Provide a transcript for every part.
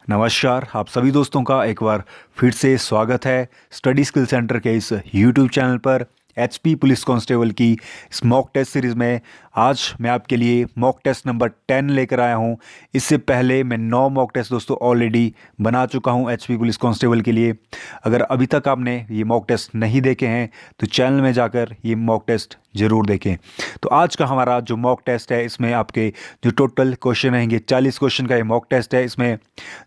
नमस्कार, आप सभी दोस्तों का एक बार फिर से स्वागत है स्टडी स्किल सेंटर के इस यूट्यूब चैनल पर। एचपी पुलिस कांस्टेबल की इस मॉक टेस्ट सीरीज़ में आज मैं आपके लिए मॉक टेस्ट नंबर 10 लेकर आया हूं। इससे पहले मैं 9 मॉक टेस्ट दोस्तों ऑलरेडी बना चुका हूं एचपी पुलिस कांस्टेबल के लिए। अगर अभी तक आपने ये मॉक टेस्ट नहीं देखे हैं तो चैनल में जाकर ये मॉक टेस्ट ज़रूर देखें। तो आज का हमारा जो मॉक टेस्ट है इसमें आपके जो टोटल क्वेश्चन रहेंगे 40 क्वेश्चन का ये मॉक टेस्ट है। इसमें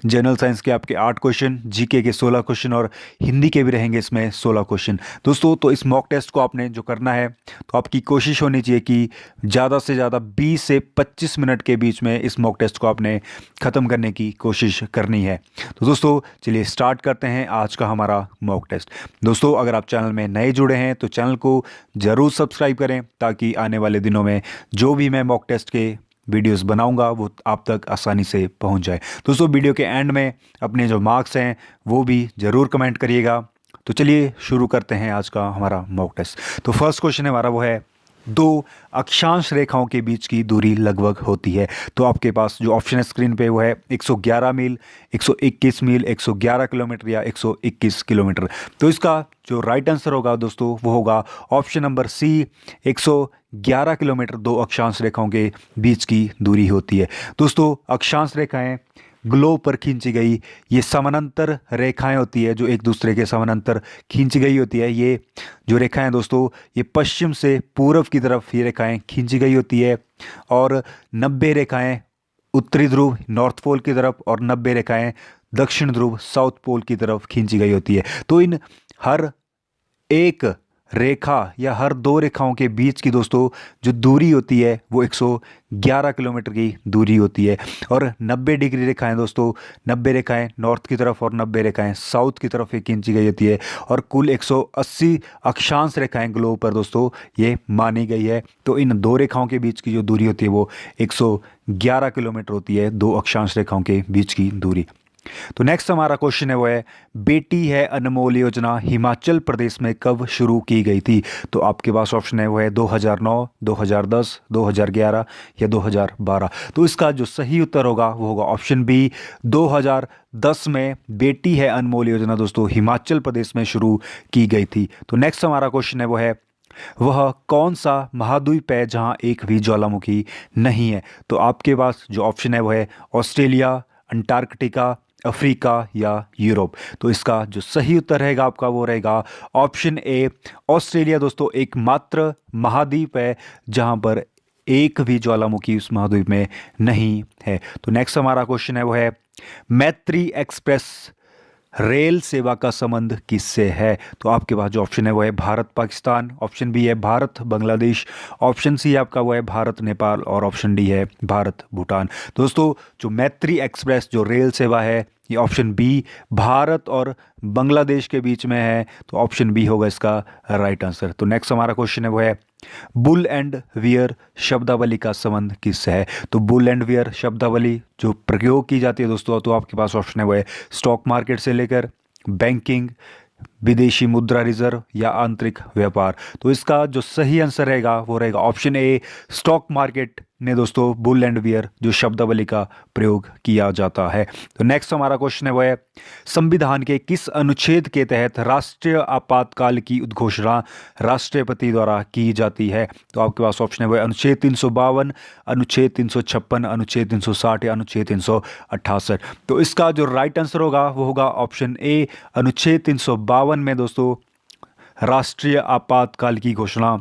जनरल साइंस के आपके 8 क्वेश्चन, जीके के 16 क्वेश्चन और हिंदी के भी रहेंगे इसमें 16 क्वेश्चन दोस्तों। तो इस मॉक टेस्ट को आपने जो करना है तो आपकी कोशिश होनी चाहिए कि ज़्यादा से ज़्यादा 20 से 25 मिनट के बीच में इस मॉक टेस्ट को आपने ख़त्म करने की कोशिश करनी है। तो दोस्तों चलिए स्टार्ट करते हैं आज का हमारा मॉक टेस्ट। दोस्तों अगर आप चैनल में नए जुड़े हैं तो चैनल को ज़रूर सब्सक्राइब करें ताकि आने वाले दिनों में जो भी मैं मॉक टेस्ट के वीडियोस बनाऊंगा वो आप तक आसानी से पहुंच जाए। दोस्तों वीडियो के एंड में अपने जो मार्क्स हैं वो भी ज़रूर कमेंट करिएगा। तो चलिए शुरू करते हैं आज का हमारा मॉक टेस्ट। तो फर्स्ट क्वेश्चन हमारा वो है, दो अक्षांश रेखाओं के बीच की दूरी लगभग होती है। तो आपके पास जो ऑप्शन है स्क्रीन पे वो है 111 मील, 121 मील, 111 किलोमीटर या 121 किलोमीटर। तो इसका जो राइट आंसर होगा दोस्तों वो होगा ऑप्शन नंबर सी, 111 किलोमीटर दो अक्षांश रेखाओं के बीच की दूरी होती है। दोस्तों अक्षांश रेखाएं ग्लोब पर खींची गई ये समानांतर रेखाएं होती है, जो एक दूसरे के समानांतर खींची गई होती है। ये जो रेखाएं दोस्तों ये पश्चिम से पूर्व की तरफ ये रेखाएं खींची गई होती है और 90 रेखाएं उत्तरी ध्रुव नॉर्थ पोल की तरफ और 90 रेखाएं दक्षिण ध्रुव साउथ पोल की तरफ खींची गई होती है। तो इन हर एक रेखा या हर दो रेखाओं के बीच की दोस्तों जो दूरी होती है वो 111 किलोमीटर की दूरी होती है। और 90 डिग्री रेखाएं दोस्तों, 90 रेखाएं नॉर्थ की तरफ और 90 रेखाएं साउथ की तरफ एक खींची गई होती है और कुल 180 अक्षांश रेखाएं ग्लोब पर दोस्तों ये मानी गई है। तो इन दो रेखाओं के बीच की जो दूरी होती है वो 111 किलोमीटर होती है, दो अक्षांश रेखाओं के बीच की दूरी। तो नेक्स्ट हमारा क्वेश्चन है वो है, बेटी है अनमोल योजना हिमाचल प्रदेश में कब शुरू की गई थी। तो आपके पास ऑप्शन है वो है 2009, 2010, 2011 या 2012। तो इसका जो सही उत्तर होगा वो होगा ऑप्शन बी, 2010 में बेटी है अनमोल योजना दोस्तों हिमाचल प्रदेश में शुरू की गई थी। तो नेक्स्ट हमारा क्वेश्चन है वो है, वह कौन सा महाद्वीप है जहां एक भी ज्वालामुखी नहीं है। तो आपके पास जो ऑप्शन है वो है ऑस्ट्रेलिया, अंटार्कटिका, अफ्रीका या यूरोप। तो इसका जो सही उत्तर रहेगा आपका वो रहेगा ऑप्शन ए, ऑस्ट्रेलिया दोस्तों एकमात्र महाद्वीप है जहां पर एक भी ज्वालामुखी उस महाद्वीप में नहीं है। तो नेक्स्ट हमारा क्वेश्चन है वो है, मैत्री एक्सप्रेस रेल सेवा का संबंध किससे है। तो आपके पास जो ऑप्शन है वो है भारत पाकिस्तान, ऑप्शन बी है भारत बांग्लादेश, ऑप्शन सी आपका वो है भारत नेपाल और ऑप्शन डी है भारत भूटान। दोस्तों जो मैत्री एक्सप्रेस जो रेल सेवा है ये ऑप्शन बी भारत और बांग्लादेश के बीच में है। तो ऑप्शन बी होगा इसका राइट आंसर। तो नेक्स्ट हमारा क्वेश्चन है वो है, बुल एंड वियर शब्दावली का संबंध किससे है। तो बुल एंड वियर शब्दावली जो प्रयोग की जाती है दोस्तों, तो आपके पास ऑप्शन है वो है स्टॉक मार्केट से लेकर बैंकिंग, विदेशी मुद्रा रिजर्व या आंतरिक व्यापार। तो इसका जो सही आंसर रहेगा वो रहेगा ऑप्शन ए, स्टॉक मार्केट में दोस्तों बुल एंड बियर जो शब्दावली का प्रयोग किया जाता है। तो नेक्स्ट हमारा क्वेश्चन है वो है, संविधान के किस अनुच्छेद के तहत राष्ट्रीय आपातकाल की उद्घोषणा राष्ट्रपति द्वारा की जाती है। तो आपके पास ऑप्शन है वो है अनुच्छेद 352, अनुच्छेद 356, अनुच्छेद 360 या अनुच्छेद 368। तो इसका जो राइट आंसर होगा वो होगा ऑप्शन ए, अनुच्छेद 352 में दोस्तों राष्ट्रीय आपातकाल की घोषणा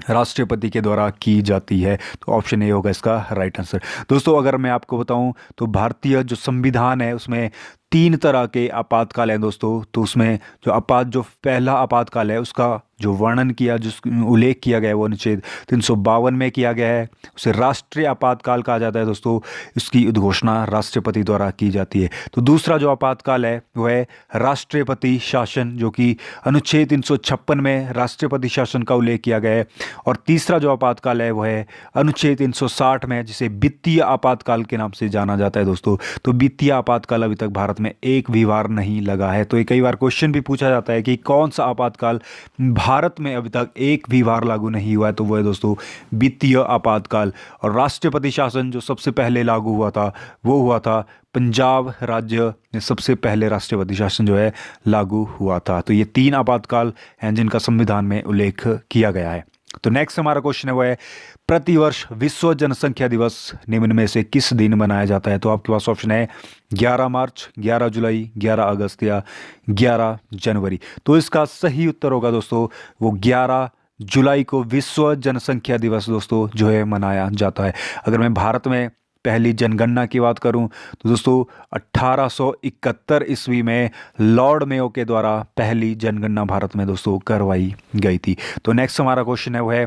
राष्ट्रपति के द्वारा की जाती है। तो ऑप्शन ए होगा इसका राइट आंसर। दोस्तों अगर मैं आपको बताऊं तो भारतीय जो संविधान है उसमें 3 तरह के आपातकाल हैं दोस्तों। तो उसमें जो पहला आपातकाल है उसका जो वर्णन किया, जो उल्लेख किया गया है वो अनुच्छेद 352 में किया गया है, उसे राष्ट्रीय आपातकाल कहा जाता है दोस्तों। इसकी उद्घोषणा राष्ट्रपति द्वारा की जाती है। तो दूसरा जो आपातकाल है वो है राष्ट्रपति शासन, जो कि अनुच्छेद 356 में राष्ट्रपति शासन का उल्लेख किया गया है। और तीसरा जो आपातकाल है वो है अनुच्छेद 360 में, जिसे वित्तीय आपातकाल के नाम से जाना जाता है दोस्तों। तो वित्तीय आपातकाल अभी तक भारत भारत में एक भी वार नहीं लगा है। तो ये कई बार क्वेश्चन भी पूछा जाता है कि कौन सा आपातकाल भारत में अभी तक एक भी वार लागू नहीं हुआ है, तो वो है दोस्तों वित्तीय आपातकाल। और राष्ट्रपति शासन जो सबसे पहले लागू हुआ था वो हुआ था पंजाब राज्य में, सबसे पहले राष्ट्रपति शासन जो है लागू हुआ था। तो ये 3 आपातकाल हैं जिनका संविधान में उल्लेख किया गया है। तो नेक्स्ट हमारा क्वेश्चन है वो है प्रतिवर्ष विश्व जनसंख्या दिवस निम्न में से किस दिन मनाया जाता है। तो आपके पास ऑप्शन है 11 मार्च, 11 जुलाई, 11 अगस्त या 11 जनवरी। तो इसका सही उत्तर होगा दोस्तों वो 11 जुलाई को विश्व जनसंख्या दिवस दोस्तों जो है मनाया जाता है। अगर मैं भारत में पहली जनगणना की बात करूं तो दोस्तों 1871 ईस्वी में लॉर्ड मेयो के द्वारा पहली जनगणना भारत में दोस्तों करवाई गई थी। तो नेक्स्ट हमारा क्वेश्चन है वो है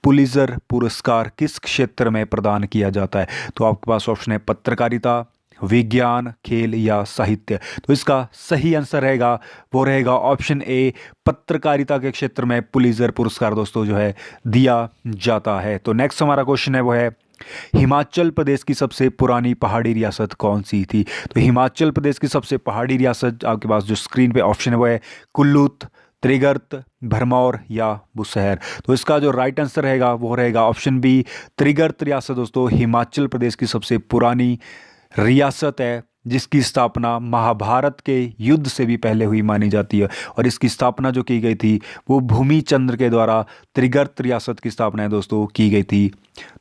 पुलित्जर पुरस्कार किस क्षेत्र में प्रदान किया जाता है। तो आपके पास ऑप्शन है पत्रकारिता, विज्ञान, खेल या साहित्य। तो इसका सही आंसर रहेगा वो रहेगा ऑप्शन ए, पत्रकारिता के क्षेत्र में पुलित्जर पुरस्कार दोस्तों जो है दिया जाता है। तो नेक्स्ट हमारा क्वेश्चन है वो है हिमाचल प्रदेश की सबसे पुरानी पहाड़ी रियासत कौन सी थी। तो हिमाचल प्रदेश की सबसे पहाड़ी रियासत आपके पास जो स्क्रीन पे ऑप्शन है वो है कुल्लू, त्रिगर्त, भरमौर या बुशहर। तो इसका जो राइट आंसर रहेगा वो रहेगा ऑप्शन बी, त्रिगर्त रियासत दोस्तों हिमाचल प्रदेश की सबसे पुरानी रियासत है, जिसकी स्थापना महाभारत के युद्ध से भी पहले हुई मानी जाती है। और इसकी स्थापना जो की गई थी वो भूमि चंद्र के द्वारा त्रिगर्त रियासत की स्थापना है दोस्तों की गई थी।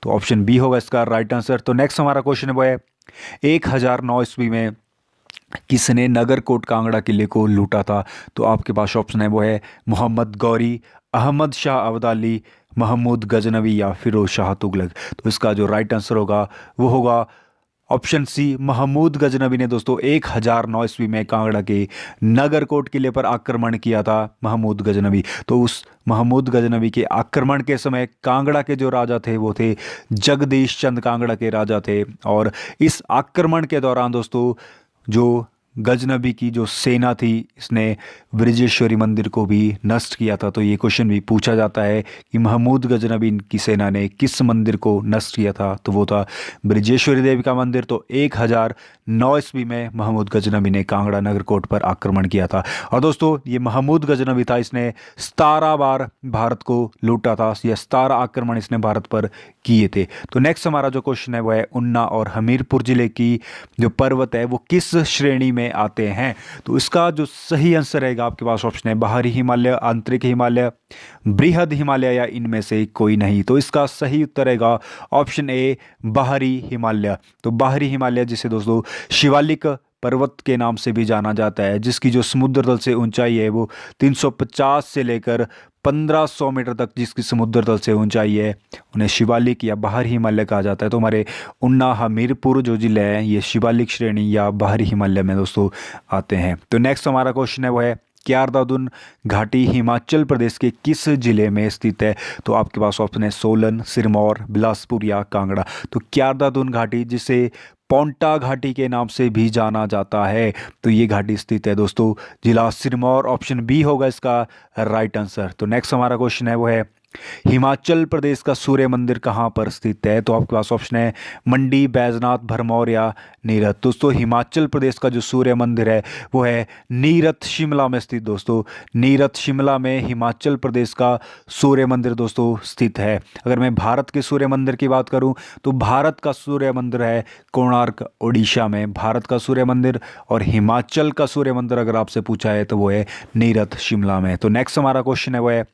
तो ऑप्शन बी होगा इसका राइट आंसर। तो नेक्स्ट हमारा क्वेश्चन है वो है 1009 ईस्वी में किसने नगरकोट कांगड़ा किले को लूटा था। तो आपके पास ऑप्शन है वो है मोहम्मद गौरी, अहमद शाह अब्दाली, महमूद गजनवी या फिरोज शाह तुगलक। तो इसका जो राइट आंसर होगा वो होगा ऑप्शन सी, महमूद गजनवी ने दोस्तों 1009 ईस्वी में कांगड़ा के नगरकोट किले पर आक्रमण किया था महमूद गजनवी। तो उस महमूद गजनवी के आक्रमण के समय कांगड़ा के जो राजा थे वो थे जगदीश चंद कांगड़ा के राजा थे। और इस आक्रमण के दौरान दोस्तों जो गजनवी की जो सेना थी इसने ब्रजेश्वरी मंदिर को भी नष्ट किया था। तो ये क्वेश्चन भी पूछा जाता है कि महमूद गजनवी की सेना ने किस मंदिर को नष्ट किया था। तो वो था ब्रजेश्वरी देवी का मंदिर। तो 1009 ईस्वी में महमूद गजनवी ने कांगड़ा नगरकोट पर आक्रमण किया था। और दोस्तों ये महमूद गजनवी था, इसने 17 बार भारत को लूटा था, या 17 आक्रमण इसने भारत पर किए थे। तो नेक्स्ट हमारा जो क्वेश्चन है वो है उन्ना और हमीरपुर जिले की जो पर्वत है वो किस श्रेणी में आते हैं। तो इसका जो सही आंसर रहेगा आपके पास ऑप्शन है बाहरी हिमालय, आंतरिक हिमालय, बृहद हिमालय या इनमें से कोई नहीं। तो इसका सही उत्तर रहेगा ऑप्शन ए, बाहरी हिमालय। तो बाहरी हिमालय जिसे दोस्तों शिवालिक पर्वत के नाम से भी जाना जाता है, जिसकी जो समुद्र तल से ऊंचाई है वो 350 से लेकर 1500 मीटर तक जिसकी समुद्र तल से ऊंचाई है उन्हें शिवालिक या बाहरी हिमालय कहा जाता है। तो हमारे उन्ना हमीरपुर जो जिले हैं ये शिवालिक श्रेणी या बाहरी हिमालय में दोस्तों आते हैं। तो नेक्स्ट हमारा क्वेश्चन है वो है क्यारदादुन घाटी हिमाचल प्रदेश के किस जिले में स्थित है। तो आपके पास ऑप्शन है सोलन, सिरमौर, बिलासपुर या कांगड़ा। तो क्यारदादुन घाटी जिसे पोंटा घाटी के नाम से भी जाना जाता है, तो ये घाटी स्थित है दोस्तों जिला सिरमौर। ऑप्शन बी होगा इसका राइट आंसर। तो नेक्स्ट हमारा क्वेश्चन है वो है हिमाचल प्रदेश का सूर्य मंदिर कहाँ पर स्थित है। तो आपके पास ऑप्शन है मंडी, बैजनाथ, भरमौर या नीरथ। दोस्तों हिमाचल प्रदेश का जो सूर्य मंदिर है वो है नीरथ शिमला में स्थित। दोस्तों नीरथ शिमला में हिमाचल प्रदेश का सूर्य मंदिर दोस्तों स्थित है। अगर मैं भारत के सूर्य मंदिर की बात करूं तो भारत का सूर्य मंदिर है कोणार्क उड़ीसा में, भारत का सूर्य मंदिर। और हिमाचल का सूर्य मंदिर अगर आपसे पूछा है तो वो है नीरथ शिमला में। तो नेक्स्ट हमारा क्वेश्चन है वो है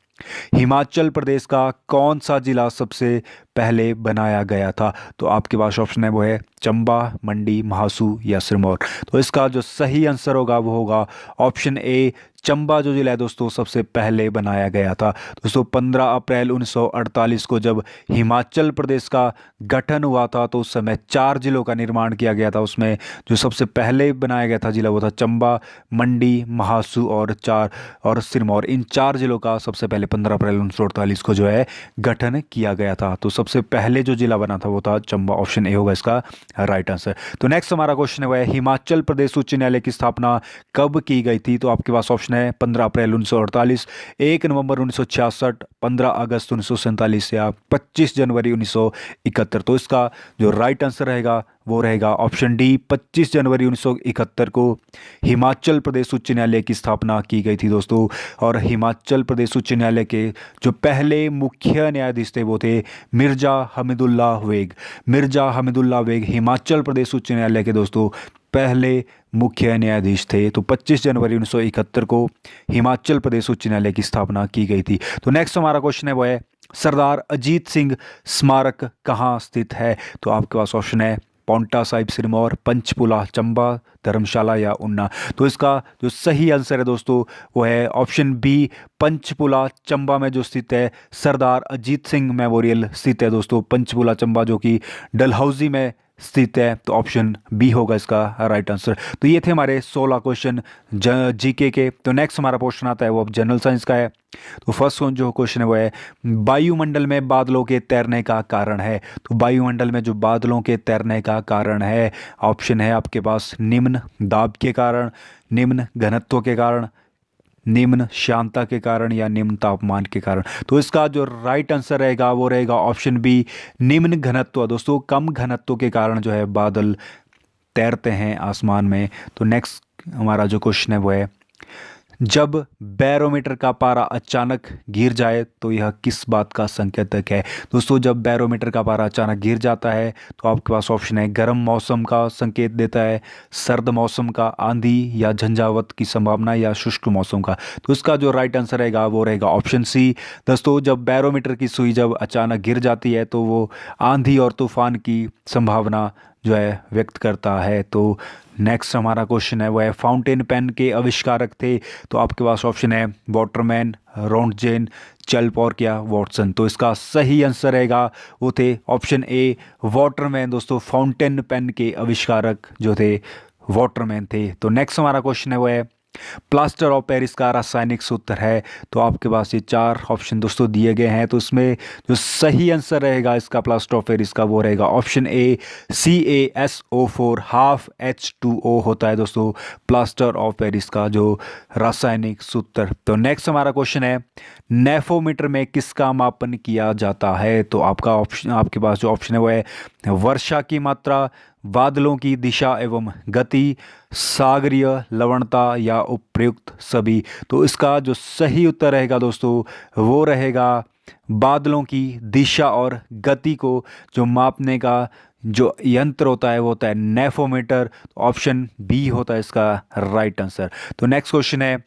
हिमाचल प्रदेश का कौन सा जिला सबसे पहले बनाया गया था। तो आपके पास ऑप्शन है वो है चंबा, मंडी, महासू या सिरमौर। तो इसका जो सही आंसर होगा वो होगा ऑप्शन ए, चंबा जो जिला है दोस्तों सबसे पहले बनाया गया था। दोस्तों 15 अप्रैल 1948 को जब हिमाचल प्रदेश का गठन हुआ था तो उस समय 4 जिलों का निर्माण किया गया था। उसमें जो सबसे पहले बनाया गया था जिला वो था चंबा, मंडी, महासू और सिरमौर। इन 4 जिलों का सबसे पहले 15 अप्रैल 1948 को जो है गठन किया गया था। तो सबसे पहले जो जिला बना था वो था चंबा। ऑप्शन ए होगा इसका राइट आंसर। तो नेक्स्ट हमारा क्वेश्चन है वो है हिमाचल प्रदेश उच्च न्यायालय की स्थापना कब की गई थी। तो आपके पास ऑप्शन है 15 अप्रैल 1948, 1 नवंबर 1966, 15 अगस्त 1947 या 25 जनवरी 1971। तो इसका जो राइट आंसर रहेगा वो रहेगा ऑप्शन डी 25 जनवरी 1971 को हिमाचल प्रदेश उच्च न्यायालय की स्थापना की गई थी दोस्तों। और हिमाचल प्रदेश उच्च न्यायालय के जो पहले मुख्य न्यायाधीश थे वो थे मिर्जा हमीदुल्ला वेग। मिर्जा हमीदुल्ला वेग हिमाचल प्रदेश उच्च न्यायालय के दोस्तों पहले मुख्य न्यायाधीश थे। तो 25 जनवरी 1971 को हिमाचल प्रदेश उच्च न्यायालय की स्थापना की गई थी। तो नेक्स्ट हमारा क्वेश्चन है वो है सरदार अजीत सिंह स्मारक कहाँ स्थित है। तो आपके पास ऑप्शन है पांवटा साहिब सिरमौर, पंचकुला, चंबा, धर्मशाला या ऊना। तो इसका जो सही आंसर है दोस्तों वो है ऑप्शन बी पंचकुला चंबा में जो स्थित है सरदार अजीत सिंह मेमोरियल स्थित है दोस्तों। पंचकुला चंबा जो कि डलहौजी में स्थित है। तो ऑप्शन बी होगा इसका राइट आंसर। तो ये थे हमारे 16 क्वेश्चन जीके के। तो नेक्स्ट हमारा क्वेश्चन आता है वो अब जनरल साइंस का है। तो फर्स्ट जो क्वेश्चन है वो है वायुमंडल में बादलों के तैरने का कारण है। तो वायुमंडल में जो बादलों के तैरने का कारण है ऑप्शन है आपके पास निम्न दाब के कारण, निम्न घनत्व के कारण, निम्न श्यानता के कारण या निम्न तापमान के कारण। तो इसका जो राइट आंसर रहेगा वो रहेगा ऑप्शन बी निम्न घनत्व दोस्तों। कम घनत्व के कारण जो है बादल तैरते हैं आसमान में। तो नेक्स्ट हमारा जो क्वेश्चन है वो है जब बैरोमीटर का पारा अचानक गिर जाए तो यह किस बात का संकेतक है। दोस्तों जब बैरोमीटर का पारा अचानक गिर जाता है तो आपके पास ऑप्शन है गर्म मौसम का संकेत देता है, सर्द मौसम का, आंधी या झंझावत की संभावना या शुष्क मौसम का। तो इसका जो राइट आंसर रहेगा वो रहेगा ऑप्शन सी। दोस्तों जब बैरोमीटर की सुई जब अचानक गिर जाती है तो वो आंधी और तूफान की संभावना जो है व्यक्त करता है। तो नेक्स्ट हमारा क्वेश्चन है वो है फाउंटेन पेन के आविष्कारक थे। तो आपके पास ऑप्शन है वाटरमैन, रोंटजेन, चेल्प या वॉटसन। तो इसका सही आंसर रहेगा वो थे ऑप्शन ए वाटरमैन दोस्तों। फाउंटेन पेन के आविष्कारक जो थे वाटरमैन थे। तो नेक्स्ट हमारा क्वेश्चन है वो है प्लास्टर ऑफ पेरिस का रासायनिक सूत्र है। तो आपके पास ये 4 ऑप्शन दोस्तों दिए गए हैं। तो इसमें जो सही आंसर रहेगा इसका प्लास्टर ऑफ पेरिस का वो रहेगा option A CaSO4 half H2O होता है दोस्तों प्लास्टर ऑफ पेरिस का जो रासायनिक सूत्र। तो नेक्स्ट हमारा क्वेश्चन है नेफोमीटर में किसका मापन किया जाता है। तो आपका ऑप्शन आपके पास जो ऑप्शन है वो है वर्षा की मात्रा, बादलों की दिशा एवं गति, सागरीय लवणता या उपयुक्त सभी। तो इसका जो सही उत्तर रहेगा दोस्तों वो रहेगा बादलों की दिशा और गति को जो मापने का जो यंत्र होता है वो होता है नेफोमीटर। ऑप्शन बी होता है इसका राइट आंसर। तो नेक्स्ट क्वेश्चन है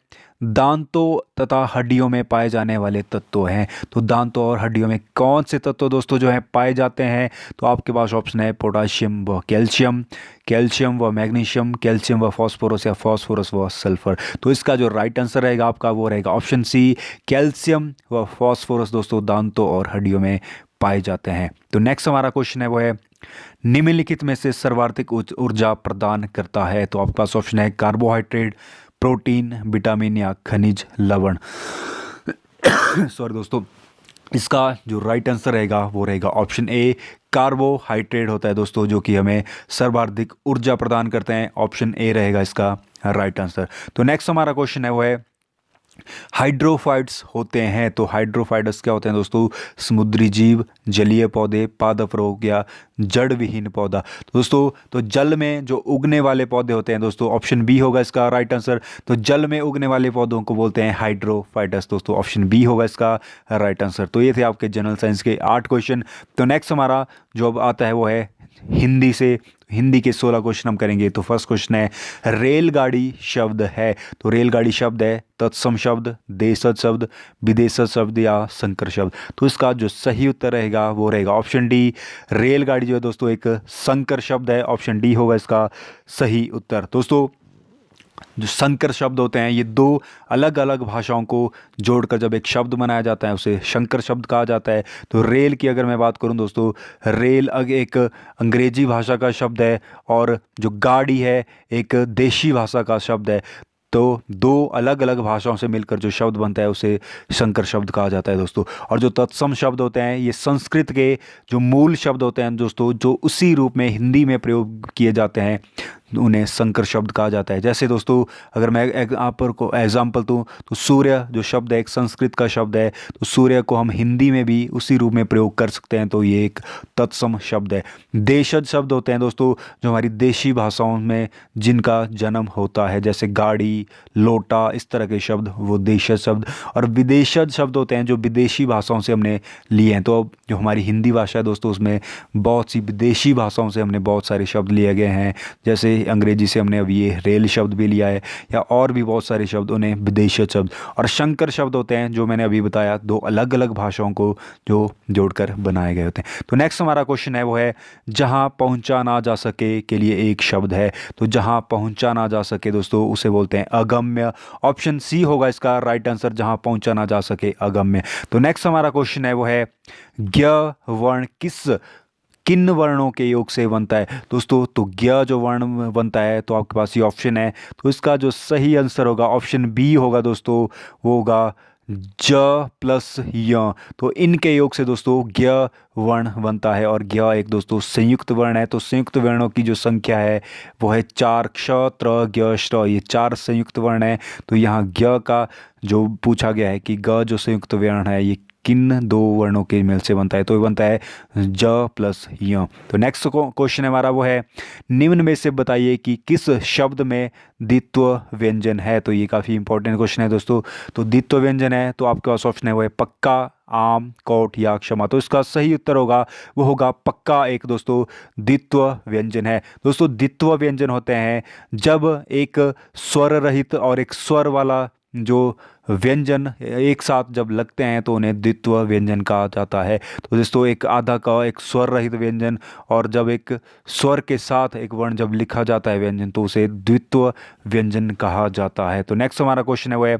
दांतों तथा हड्डियों में पाए जाने वाले तत्व हैं। तो दांतों और हड्डियों में कौन से तत्व दोस्तों जो है पाए जाते हैं। तो आपके पास ऑप्शन है पोटाशियम व कैल्शियम, कैल्शियम व मैग्नीशियम, कैल्शियम व फास्फोरस या फास्फोरस व सल्फर। तो इसका जो राइट आंसर रहेगा आपका वो रहेगा ऑप्शन सी कैल्शियम व फास्फोरस दोस्तों दांतों और हड्डियों में पाए जाते हैं। तो नेक्स्ट हमारा क्वेश्चन है वो है निम्नलिखित में से सर्वाधिक ऊर्जा प्रदान करता है। तो आपके पास ऑप्शन है कार्बोहाइड्रेट, प्रोटीन, विटामिन या खनिज लवण। सॉरी दोस्तों इसका जो राइट आंसर रहेगा वो रहेगा ऑप्शन ए कार्बोहाइड्रेट होता है दोस्तों जो कि हमें सर्वाधिक ऊर्जा प्रदान करते हैं। ऑप्शन ए रहेगा इसका राइट आंसर। तो नेक्स्ट हमारा क्वेश्चन है वो है हाइड्रोफाइट्स होते हैं। तो हाइड्रोफाइट्स क्या होते हैं दोस्तों समुद्री जीव, जलीय पौधे, पादप रोग या जड़ विहीन पौधा। तो दोस्तों तो जल में जो उगने वाले पौधे होते हैं दोस्तों ऑप्शन बी होगा इसका राइट आंसर। तो जल में उगने वाले पौधों को बोलते हैं हाइड्रोफाइट्स दोस्तों। ऑप्शन बी होगा इसका राइट आंसर। तो ये थे आपके जनरल साइंस के 8 क्वेश्चन। तो नेक्स्ट हमारा जो अब आता है वो है हिंदी से। हिंदी के 16 क्वेश्चन हम करेंगे। तो फर्स्ट क्वेश्चन है रेलगाड़ी शब्द है। तो रेलगाड़ी शब्द है तत्सम शब्द, देशज शब्द, विदेशज शब्द या संकर शब्द। तो इसका जो सही उत्तर रहेगा वो रहेगा ऑप्शन डी रेलगाड़ी जो है दोस्तों एक संकर शब्द है। ऑप्शन डी होगा इसका सही उत्तर। दोस्तों जो संकर शब्द होते हैं ये 2 अलग अलग भाषाओं को जोड़कर जब एक शब्द बनाया जाता है उसे संकर शब्द कहा जाता है। तो रेल की अगर मैं बात करूं दोस्तों रेल एक अंग्रेजी भाषा का शब्द है और जो गाड़ी है एक देशी भाषा का शब्द है। तो 2 अलग अलग भाषाओं से मिलकर जो शब्द बनता है उसे संकर शब्द कहा जाता है दोस्तों। और जो तत्सम शब्द होते हैं ये संस्कृत के जो मूल शब्द होते हैं दोस्तों जो उसी रूप में हिंदी में प्रयोग किए जाते हैं उन्हें संकर शब्द कहा जाता है। जैसे दोस्तों अगर मैं आप पर को एग्जाम्पल दूँ तो सूर्य जो शब्द है एक संस्कृत का शब्द है, तो सूर्य को हम हिंदी में भी उसी रूप में प्रयोग कर सकते हैं, तो ये एक तत्सम शब्द है। देशज शब्द होते हैं दोस्तों जो हमारी देशी भाषाओं में जिनका जन्म होता है, जैसे गाड़ी, लोटा, इस तरह के शब्द वो देशज शब्द। और विदेशज शब्द होते हैं जो विदेशी भाषाओं से हमने लिए हैं। तो जो हमारी हिंदी भाषा है दोस्तों उसमें बहुत सी विदेशी भाषाओं से हमने बहुत सारे शब्द लिए गए हैं, जैसे अंग्रेजी से हमने अभी ये रेल शब्द भी लिया है, या और भी बहुत सारे शब्द उन्हें विदेशी शब्द। और शंकर शब्द होते हैं जो मैंने अभी बताया, दो अलग अलग भाषाओं को जो जोड़कर बनाए गए होते हैं। तो नेक्स्ट हमारा क्वेश्चन है वो है जहाँ पहुँचा ना जा सके के लिए एक शब्द है। तो जहाँ पहुँचा ना जा सके दोस्तों उसे बोलते हैं अगम्य। ऑप्शन सी होगा इसका राइट आंसर, जहाँ पहुँचा ना जा सके अगम्य। तो नेक्स्ट हमारा क्वेश्चन है वो है ज्ञ वर्ण किन वर्णों के योग से बनता है दोस्तों। तो ज्ञ जो वर्ण बनता है तो आपके पास ये ऑप्शन है, तो इसका जो सही आंसर होगा ऑप्शन बी होगा दोस्तों, वो होगा ज प्लस य। तो इनके योग से दोस्तों ज्ञ वर्ण बनता है, और ज्ञ एक दोस्तों संयुक्त वर्ण है। तो संयुक्त वर्णों की जो संख्या है वो है 4, क्ष त्र ज्ञ श्र, ये 4 संयुक्त वर्ण है। तो यहाँ ज्ञ का जो पूछा गया है कि ग जो संयुक्त वर्ण है ये किन दो वर्णों के मेल से बनता है, तो ये बनता है ज प्लस य। तो नेक्स्ट क्वेश्चन हमारा वो है निम्न में से बताइए कि किस शब्द में द्वित्व व्यंजन है। तो ये काफ़ी इंपॉर्टेंट क्वेश्चन है दोस्तों। तो द्वित्व व्यंजन है तो आपके पास ऑप्शन है वो है पक्का, आम, कोट या क्षमा। तो इसका सही उत्तर होगा वो होगा पक्का एक दोस्तों द्वित्व व्यंजन है। दोस्तों द्वित्व व्यंजन होते हैं जब एक स्वर रहित और एक स्वर वाला जो व्यंजन एक साथ जब लगते हैं तो उन्हें द्वित्व व्यंजन कहा जाता है। तो दोस्तों एक आधा का एक स्वर रहित व्यंजन, और जब एक स्वर के साथ एक वर्ण जब लिखा जाता है व्यंजन तो उसे द्वित्व व्यंजन कहा जाता है। तो नेक्स्ट हमारा क्वेश्चन है वो है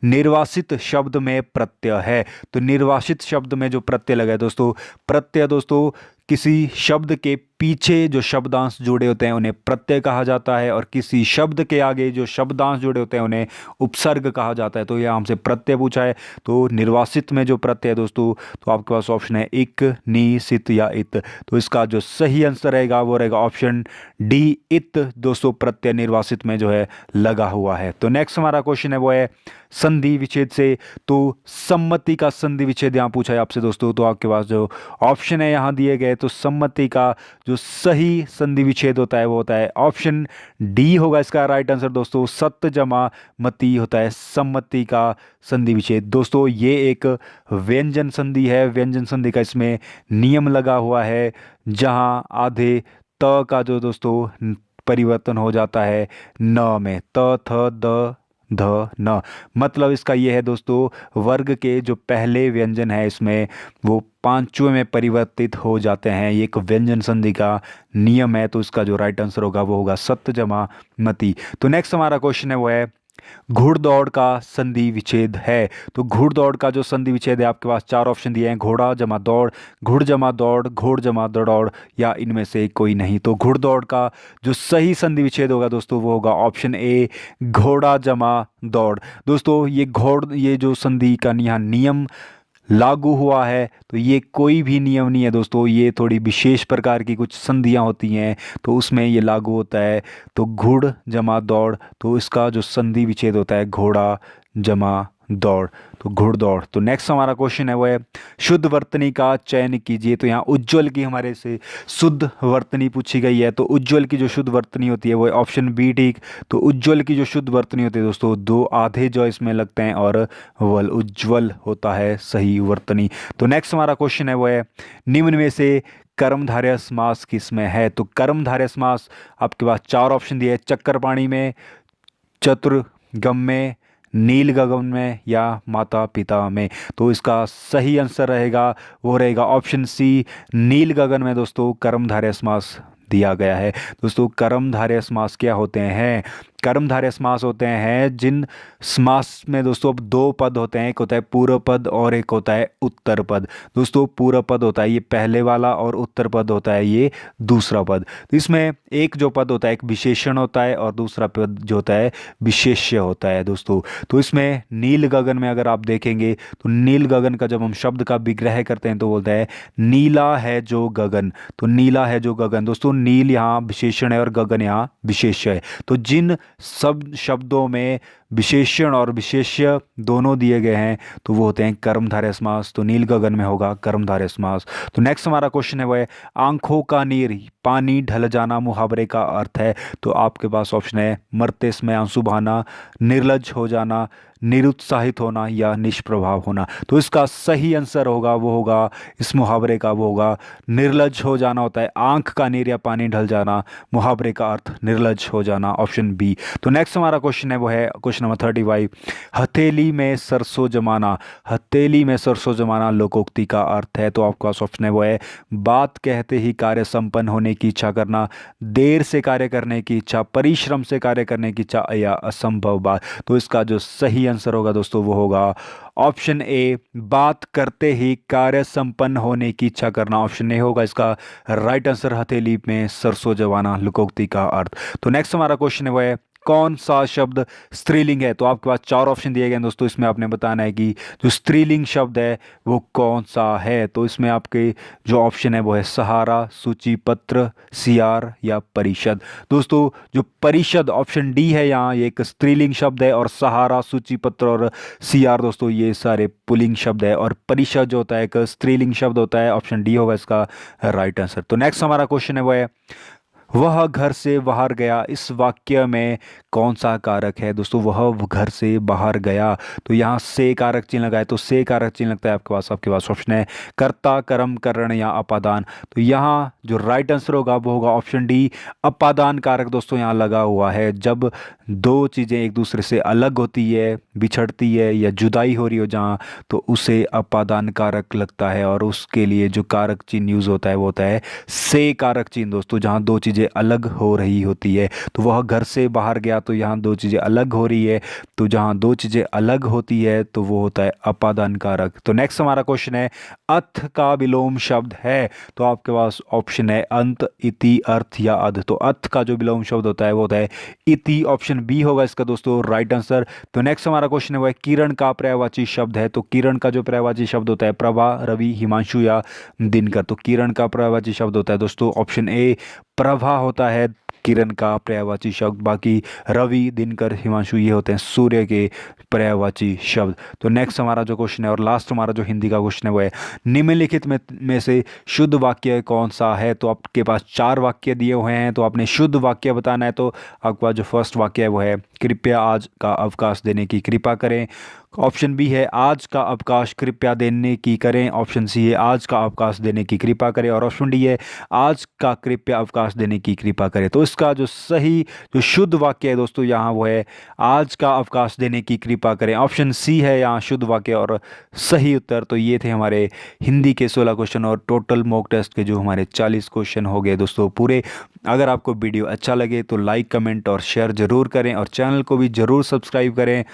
निर्वासित शब्द में प्रत्यय है। तो निर्वासित शब्द में जो प्रत्यय लगा है दोस्तों, प्रत्यय दोस्तों किसी शब्द के पीछे जो शब्दांश जुड़े होते हैं उन्हें प्रत्यय कहा जाता है, और किसी शब्द के आगे जो शब्दांश जुड़े होते हैं उन्हें उपसर्ग कहा जाता है। तो यह हमसे प्रत्यय पूछा है, तो निर्वासित में जो प्रत्यय है दोस्तों तो आपके पास ऑप्शन है इक, नी, सित या इत। तो इसका जो सही आंसर रहेगा वो रहेगा ऑप्शन डी इत दोस्तों, प्रत्यय निर्वासित में जो है लगा हुआ है। तो नेक्स्ट हमारा क्वेश्चन है वो है संधि विच्छेद से। तो सम्मति का संधि विच्छेद यहाँ पूछा है आपसे दोस्तों, तो आपके पास जो ऑप्शन है यहाँ दिए गए, तो सम्मति का जो सही संधि विच्छेद होता है वो होता है ऑप्शन डी होगा इसका राइट आंसर दोस्तों, सत्य जमा मति होता है सम्मति का संधि विच्छेद। दोस्तों ये एक व्यंजन संधि है, व्यंजन संधि का इसमें नियम लगा हुआ है, जहाँ आधे त का जो दोस्तों परिवर्तन हो जाता है न में, त थ द ध न। मतलब इसका ये है दोस्तों वर्ग के जो पहले व्यंजन है इसमें वो पांचवें में परिवर्तित हो जाते हैं। ये एक व्यंजन संधि का नियम है, तो इसका जो राइट आंसर होगा वो होगा सत्य जमा मति। तो नेक्स्ट हमारा क्वेश्चन है वो है घुड़दौड़ का संधि विच्छेद है। तो घुड़दौड़ का जो संधि विच्छेद है आपके पास 4 ऑप्शन दिए हैं, घोड़ा जमा दौड़, घुड़ जमा दौड़, घोड़ जमा दौड़, या इनमें से कोई नहीं। तो घुड़दौड़ का जो सही संधि विच्छेद होगा दोस्तों वो होगा ऑप्शन ए, घोड़ा जमा दौड़। दोस्तों ये जो संधि का यहाँ नियम लागू हुआ है तो ये कोई भी नियम नहीं है दोस्तों, ये थोड़ी विशेष प्रकार की कुछ संधियां होती हैं तो उसमें ये लागू होता है। तो घुड़ जमा दौड़, तो इसका जो संधि विच्छेद होता है घोड़ा जमा दौड़, तो घुड़दौड़। तो नेक्स्ट हमारा क्वेश्चन है वो है शुद्ध वर्तनी का चयन कीजिए। तो यहाँ उज्ज्वल की हमारे से शुद्ध वर्तनी पूछी गई है, तो उज्ज्वल की जो शुद्ध वर्तनी होती है वो है ऑप्शन बी ठीक। तो उज्ज्वल की जो शुद्ध वर्तनी होती है दोस्तों 2 आधे जो इसमें लगते हैं और वल, उज्ज्वल होता है सही वर्तनी। तो नेक्स्ट हमारा क्वेश्चन है वो है निम्न में से कर्मधारय समास किसमें है। तो कर्मधारय समास आपके पास 4 ऑप्शन दिए, चक्करपाणी में, चतुर्गम में, नील गगन में, या माता पिता में। तो इसका सही आंसर रहेगा वो रहेगा ऑप्शन सी, नील गगन में दोस्तों कर्मधारय समास दिया गया है। दोस्तों कर्मधारय समास क्या होते हैं? कर्मधारय समास होते हैं जिन समास में दोस्तों अब दो पद होते हैं, एक होता है पूर्व पद और एक होता है उत्तर पद। दोस्तों पूर्व पद होता है ये पहले वाला और उत्तर पद होता है ये दूसरा पद। तो इसमें एक जो पद होता है एक विशेषण होता है और दूसरा पद जो होता है विशेष्य होता है दोस्तों। तो इसमें नील गगन में अगर आप देखेंगे तो नील गगन का जब हम शब्द का विग्रह करते हैं तो बोलता है नीला है जो गगन। तो नीला है जो गगन, दोस्तों नील यहाँ विशेषण है और गगन यहाँ विशेष्य है। तो जिन सब शब्दों में विशेषण और विशेष्य दोनों दिए गए हैं तो वो होते हैं कर्मधारय समास। तो नील गगन में होगा कर्मधारय समास। तो नेक्स्ट हमारा क्वेश्चन है वो है आंखों का नीर पानी ढल जाना मुहावरे का अर्थ है। तो आपके पास ऑप्शन है मरते समय आंसू बहाना, निर्लज हो जाना, निरुत्साहित होना या निष्प्रभाव होना। तो इसका सही आंसर होगा वो होगा इस मुहावरे का वो होगा निर्लज हो जाना होता है। आंख का नीर या पानी ढल जाना, मुहावरे का अर्थ निर्लज हो जाना, ऑप्शन बी। तो नेक्स्ट हमारा क्वेश्चन है वो है क्वेश्चन नंबर 35 हथेली में सरसों जमाना। हथेली में सरसों जमाना लोकोक्ति का अर्थ है। तो आपका ऑप्शन है वो है बात कहते ही कार्य संपन्न होने की इच्छा करना, देर से कार्य करने की इच्छा, परिश्रम से कार्य करने की इच्छा या असंभव बात। तो इसका जो सही आंसर होगा दोस्तों वो होगा ऑप्शन ए बात करते ही कार्य संपन्न होने की इच्छा करना। ऑप्शन ए होगा इसका राइट आंसर हथेली में सरसों जमाना लोकोक्ति का अर्थ। तो नेक्स्ट हमारा क्वेश्चन है वो है कौन सा शब्द स्त्रीलिंग है। तो आपके पास चार ऑप्शन दिए गए हैं दोस्तों, इसमें आपने बताना है कि जो स्त्रीलिंग शब्द है वो कौन सा है। तो इसमें आपके जो ऑप्शन है वो है सहारा, सूची पत्र, सियार या परिषद। दोस्तों जो परिषद ऑप्शन डी है यहाँ ये एक स्त्रीलिंग शब्द है और सहारा, सूची पत्र और सियार दोस्तों ये सारे पुल्लिंग शब्द है और परिषद जो होता है एक स्त्रीलिंग शब्द होता है। ऑप्शन डी होगा इसका राइट आंसर। तो नेक्स्ट हमारा क्वेश्चन है वो है वह घर से बाहर गया। इस वाक्य में कौन सा कारक है दोस्तों। वह घर से बाहर गया, तो यहाँ से कारक चिन्ह लगा है। तो से कारक चिन्ह लगता है आपके पास ऑप्शन है कर्ता, कर्म, करण या अपादान। तो यहाँ जो राइट आंसर होगा वो होगा ऑप्शन डी अपादान कारक दोस्तों यहाँ लगा हुआ है। जब दो चीज़ें एक दूसरे से अलग होती है, बिछड़ती है या जुदाई हो रही हो जहाँ, तो उसे अपादान कारक लगता है और उसके लिए जो कारक चिन्ह यूज होता है वो होता है से कारक चिन्ह दोस्तों, जहाँ दो चीज़ें अलग हो रही होती है। तो वह घर से बाहर गया, तो यहाँ दो चीज़ें अलग हो रही है, तो जहाँ दो चीज़ें अलग होती है तो वो होता है अपादान कारक। तो नेक्स्ट हमारा क्वेश्चन है अथ का विलोम शब्द है। तो आपके पास ऑप्शन है अंत, इति, अर्थ या अध। तो अथ का जो विलोम शब्द होता है वो होता है इति। ऑप्शन बी होगा इसका दोस्तों राइट आंसर। तो नेक्स्ट हमारा क्वेश्चन है वो है किरण का पर्यायवाची शब्द है। तो किरण का जो पर्यायवाची शब्द होता है प्रभा, रवि, हिमांशु या दिनकर। तो किरण का पर्यायवाची शब्द होता है दोस्तों ऑप्शन ए प्रभा होता है किरण का पर्यायवाची शब्द। बाकी रवि, दिनकर, हिमांशु ये होते हैं सूर्य के पर्यायवाची शब्द। तो नेक्स्ट हमारा जो क्वेश्चन है और लास्ट हमारा जो हिंदी का क्वेश्चन है वो है निम्नलिखित में से शुद्ध वाक्य कौन सा है। तो आपके पास चार वाक्य दिए हुए हैं, तो आपने शुद्ध वाक्य बताना है। तो आपका जो फर्स्ट वाक्य है वो है कृपया आज का अवकाश देने की कृपा करें। ऑप्शन बी है आज का अवकाश कृपया देने की करें। ऑप्शन सी है आज का अवकाश देने की कृपा करें और ऑप्शन डी है आज का कृपया अवकाश देने की कृपा करें। तो इसका जो सही जो शुद्ध वाक्य है दोस्तों यहाँ वो है आज का अवकाश देने की कृपा करें। ऑप्शन सी है यहाँ शुद्ध वाक्य और सही उत्तर। तो ये थे हमारे हिंदी के 16 क्वेश्चन और टोटल मॉक टेस्ट के जो हमारे 40 क्वेश्चन हो गए दोस्तों पूरे। अगर आपको वीडियो अच्छा लगे तो लाइक, कमेंट और शेयर ज़रूर करें और चैनल को भी ज़रूर सब्सक्राइब करें।